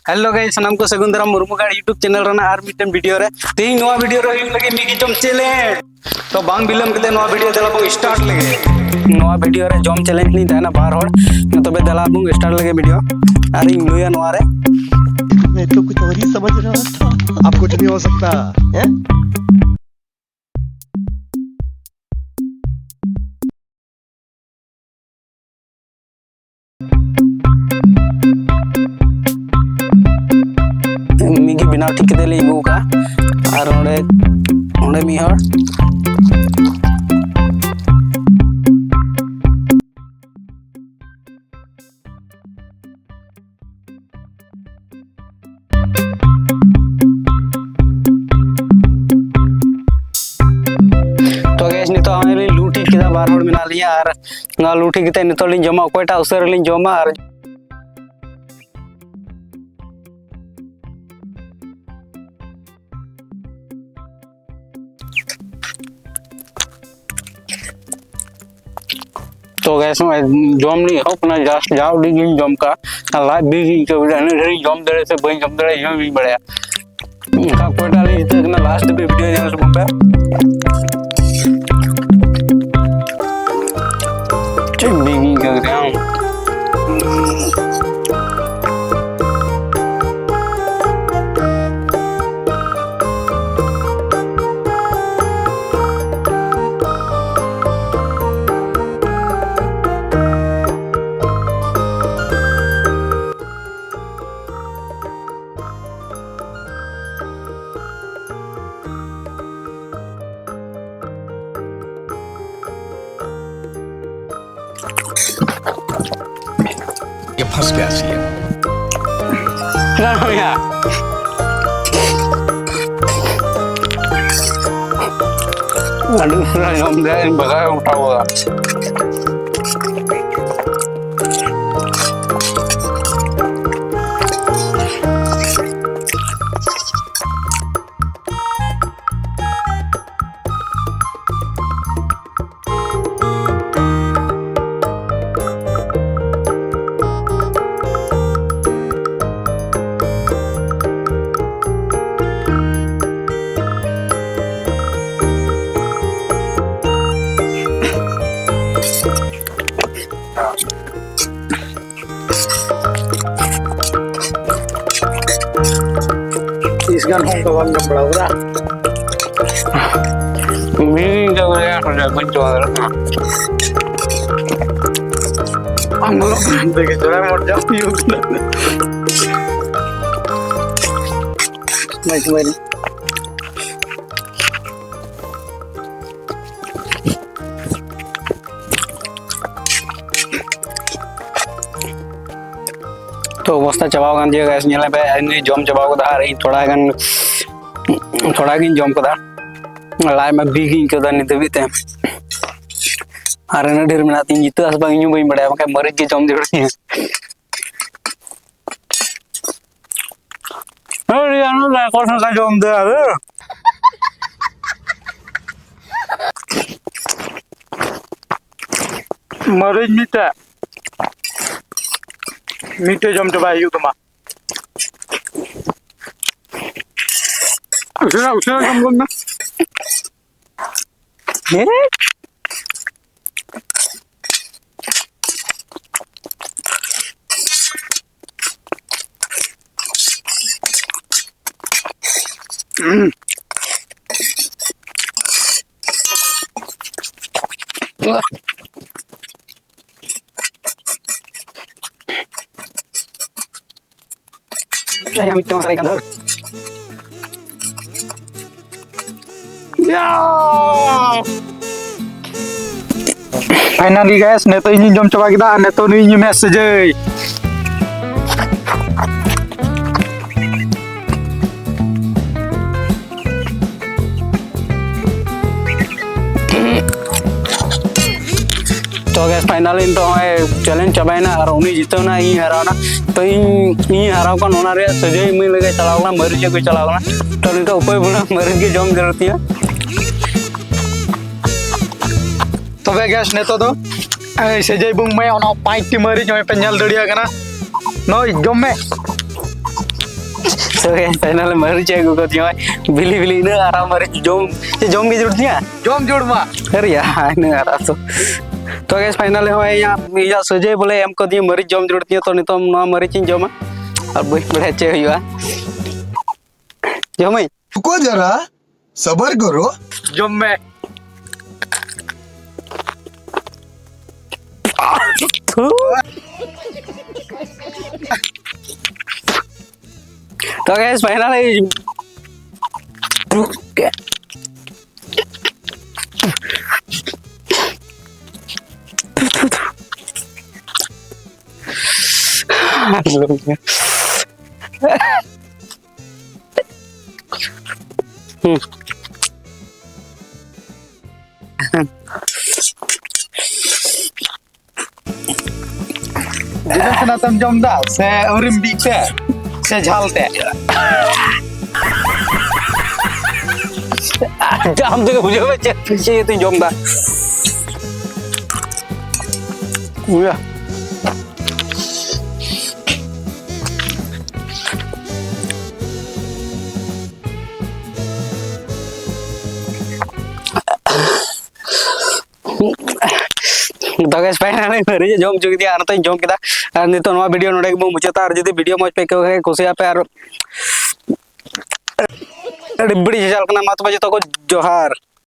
Hello guys सनम को सगुंदरा मुर्मू का YouTube channel रना आर मिटन वीडियो रे तीन नवा वीडियो रे लगे मिगी जम चैलेंज तो बांग बिलम कते नवा वीडियो दला बो स्टार्ट लगे नवा वीडियो रे जम चैलेंज नहीं थाना बार होड़ तबे दला बो स्टार्ट लगे वीडियो अरे इंग्लोया नवा रे मैं तो कुछ और ही समझ रहा था। अब कुछ नहीं हो सकता है? मिगी बिना ठीक दे ले इगू का और ओंडे ओंडे मी हर तो गैस नितो हमें लूटी किदा बार होड़ मिना लिया और ना लूटी किते नितो लिन जमा कोयटा उसर लिन जमा और तो गैस में जम नहीं हो अपना जस्ट जाओ डी जम का लाइव भी के नहीं जम दे से बन जम दे ये भी बढ़िया का कोटा ले तक ना लास्ट पे वीडियो चैनल पे चंगी कर रहा हूं ये फंस गया सी है। क्या हो गया दूसरा हम दे बगा उठा हुआ इसका नाम का वाला बड़ा बड़ा मीनिंग का क्या हो जाए कुछ और ना हम लोग देखे जरा मर जाती हो नहीं तुम्हारी तो बस्ता चबाव गान दिया गैस नेले पे नहीं जम चबाव को रही थोड़ा गिन जम को लाइ में बीगिंग को नहीं तबीते अरे ना ढेर में आती जितने आस बाग यूं बही बड़ा मका मरीज के जम देती है अरे यार ना कौन सा जम दे अरे मरीज मीठा मीठे जम चबाई यू तुमा उसे जम बोलना ये saya minta saya kan finally gas ने तो इन जम चबा किदा ने तो नी मैसेज तो गैस फाइनली तो चैलेंज चबायना और उनी जितना इन हरावना तो इन हराव का नोना रे सजे मी लगे चलावना मरीज को चलावना तो इनका उपाय बना मरीज की जम जरूरत है तो वे गैस ने तो सजय बुंग में ओना पाइक टी मरी जो पे नल दड़िया कना नोय जम में So guys, final mari cek gue kau bili ini arah mari jom की जरूरत नहीं है जम जोड़ मा अरे यार ini arah तो guys final है या सजे बोले हमको दिए मरी जम जरूरत नहीं है तो नहीं तो हम ना मरी चिं जमा और बड़े अच्छे हुआ जम ही रुको जरा सबर करो जम में तो guys final जितना कना तम जम दा से औरिम बीक से झालते हम तो मुझे चाहिए तो जम दा तो guys फाइनली मरी जम चुकी थी आर तो जम किदा और नितो नवा वीडियो नोडे के मुचाता और जदी वीडियो मज पे के कुसिया पे और बड़ी चल कना मत बजे तो को जोहार।